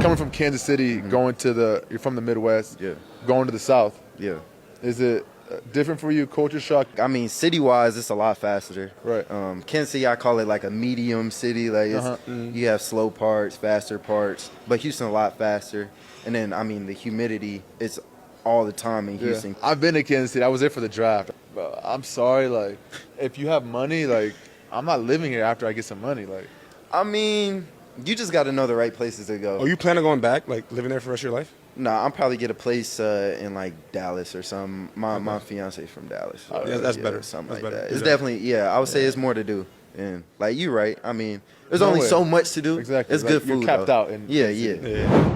Coming from Kansas City, you're from the Midwest, Yeah. going to the South. Yeah. Is it different for you, culture shock? I mean, city-wise, it's a lot faster. Right. Kansas City, I call it like a medium city. Like you have slow parts, faster parts, but Houston a lot faster. And then, I mean, the humidity, it's all the time in Houston. I've been to Kansas City. I was there for the draft. But I'm sorry, like, if you have money, like, I'm not living here after I get some money. Like, I mean, you just got to know the right places to go. Oh, you plan on going back, like living there for the rest of your life? Nah, I'll probably get a place in like Dallas or something. My fiance's from Dallas. Yeah, that's better. Something That's like better. that. It's definitely, I would say it's more to do. And like you right. I mean, there's only so much to do. Exactly. It's like, good food. You're capped though. out. Yeah.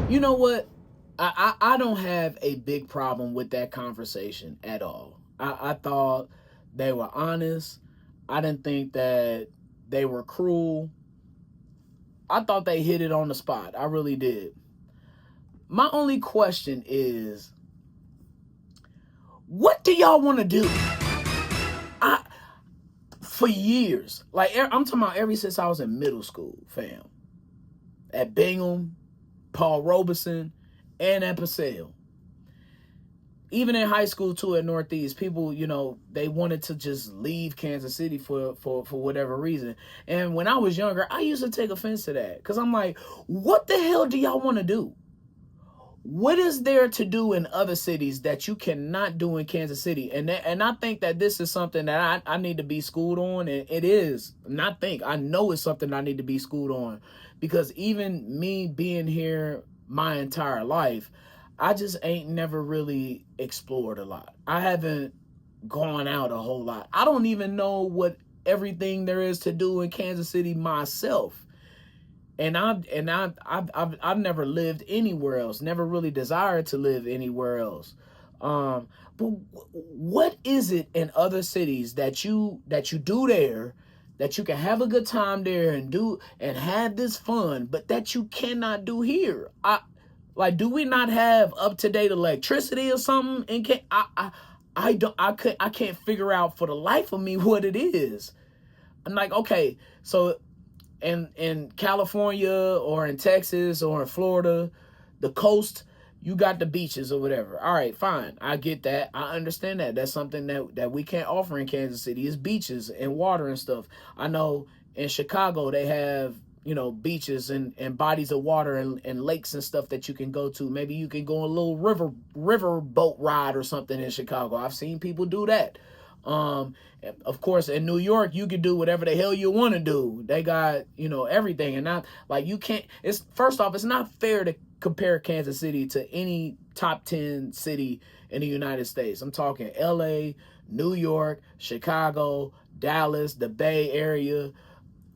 You know what? I don't have a big problem with that conversation at all. I thought they were honest. I didn't think that they were cruel. I thought they hit it on the spot. I really did. My only question is, what do y'all want to do? For years, like I'm talking about ever since I was in middle school, fam. At Bingham, Paul Robeson, and at Purcell. Even in high school too at Northeast, people, they wanted to just leave Kansas City for whatever reason. And when I was younger, I used to take offense to that. Because I'm like, what the hell do y'all want to do? What is there to do in other cities that you cannot do in Kansas City? And I think that this is something that I need to be schooled on. And it is. I know it's something I need to be schooled on. Because even me being here my entire life, I just ain't never really explored a lot. I haven't gone out a whole lot. I don't even know what everything there is to do in Kansas City myself. And I've never lived anywhere else. Never really desired to live anywhere else. But what is it in other cities that you do there, that you can have a good time there and have this fun, but that you cannot do here? Like, do we not have up-to-date electricity or something? And I can't figure out for the life of me what it is. I'm like, okay, so in California or in Texas or in Florida, the coast, you got the beaches or whatever. All right, fine. I get that. I understand that. That's something that we can't offer in Kansas City is beaches and water and stuff. I know in Chicago they have, beaches and bodies of water and lakes and stuff that you can go to. Maybe you can go on a little river boat ride or something in Chicago. I've seen people do that. Of course, in New York, you can do whatever the hell you want to do. They got, everything. And not like you can't. First off, it's not fair to compare Kansas City to any top 10 city in the United States. I'm talking LA, New York, Chicago, Dallas, the Bay Area,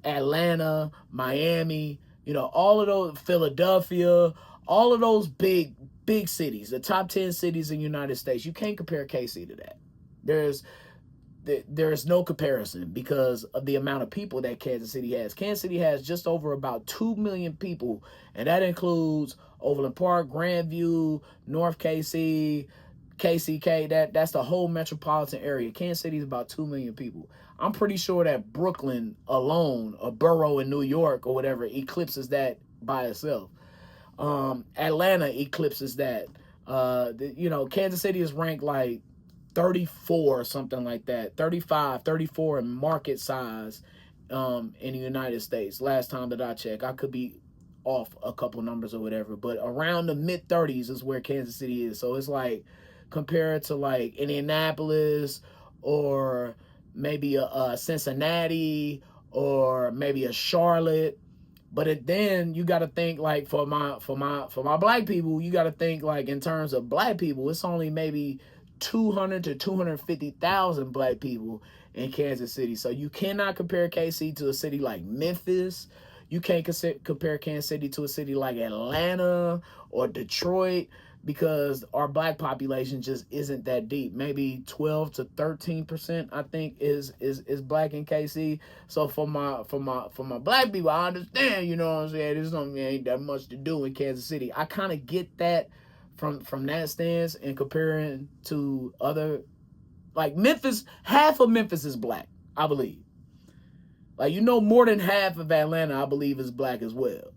Atlanta, Miami, all of those, Philadelphia, all of those big cities, the top 10 cities in the United States. You can't compare KC to that. There is no comparison because of the amount of people that Kansas City has. Kansas City has just over about 2 million people, and that includes Overland Park, Grandview, North KC, KCK. That's the whole metropolitan area. Kansas City is about 2 million people. I'm pretty sure that Brooklyn alone, a borough in New York or whatever, eclipses that by itself. Atlanta eclipses that. Kansas City is ranked like 34 or something like that, 35, 34 in market size in the United States. Last time that I checked, I could be off a couple numbers or whatever, but around the mid 30s is where Kansas City is. So it's like compared to like Indianapolis or maybe a Cincinnati or maybe a Charlotte. But then you got to think like for my black people, you got to think like in terms of black people, it's only maybe 200 to 250,000 black people in Kansas City. So you cannot compare KC to a city like Memphis. You can't compare Kansas City to a city like Atlanta or Detroit because our black population just isn't that deep. Maybe 12 to 13%, I think, is black in KC. So for my black people, I understand, you know what I'm saying? There's something ain't that much to do in Kansas City. I kind of get that from that stance and comparing to other, like Memphis. Half of Memphis is black, I believe. Like, more than half of Atlanta, I believe, is black as well.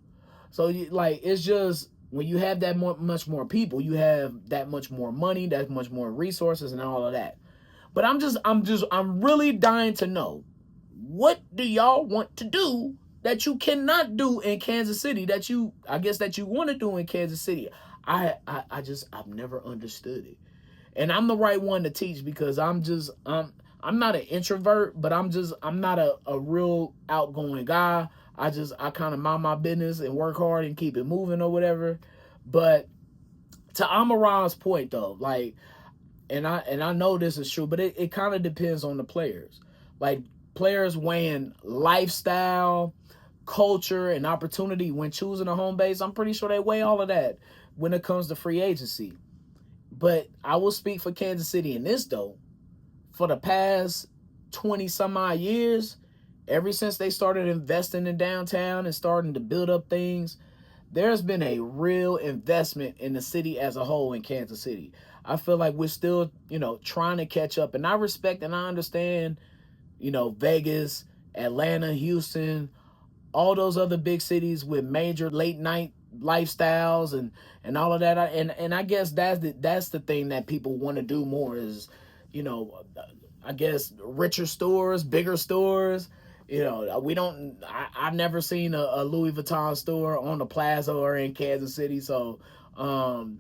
So like it's just when you have that much more people, you have that much more money, that much more resources, and all of that. But I'm really dying to know, what do y'all want to do that you cannot do in Kansas City that you want to do in Kansas City? I've never understood it. And I'm the right one to teach, because I'm not an introvert, but I'm not a real outgoing guy. I kind of mind my business and work hard and keep it moving or whatever. But to Amaron's point though, like, and I know this is true, but it kind of depends on the players. Like, players weighing lifestyle, culture, and opportunity when choosing a home base. I'm pretty sure they weigh all of that when it comes to free agency. But I will speak for Kansas City in this though. For the past 20 some odd years, ever since they started investing in downtown and starting to build up things, there's been a real investment in the city as a whole in Kansas City. I feel like we're still, trying to catch up. And I respect and I understand, Vegas, Atlanta, Houston, all those other big cities with major late night lifestyles and all of that. And I guess that's the thing that people want to do more is, I guess richer stores, bigger stores. I've never seen a Louis Vuitton store on the plaza or in Kansas City. So, to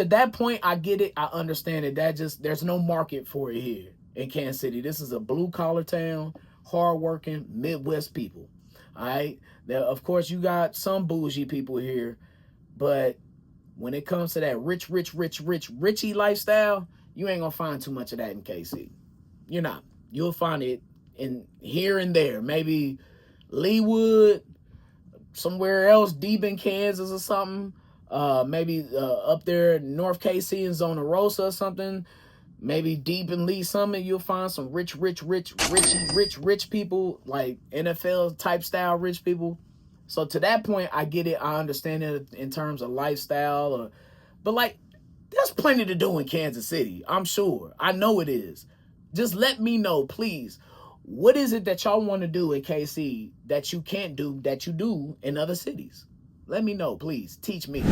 that point, I get it. I understand it. There's no market for it here in Kansas City. This is a blue collar town, hardworking Midwest people. All right. Now, of course, you got some bougie people here, but when it comes to that richy lifestyle, you ain't gonna find too much of that in KC. You're not. You'll find it in here and there, maybe Leawood, somewhere else deep in Kansas or something. Maybe up there in North KC in Zona Rosa or something. Maybe deep in Lee Summit, you'll find some rich people, like NFL type style rich people. So to that point, I get it. I understand it in terms of lifestyle, but like, there's plenty to do in Kansas City. I'm sure. I know it is. Just let me know, please. What is it that y'all want to do in KC that you can't do that you do in other cities? Let me know, please. Teach me.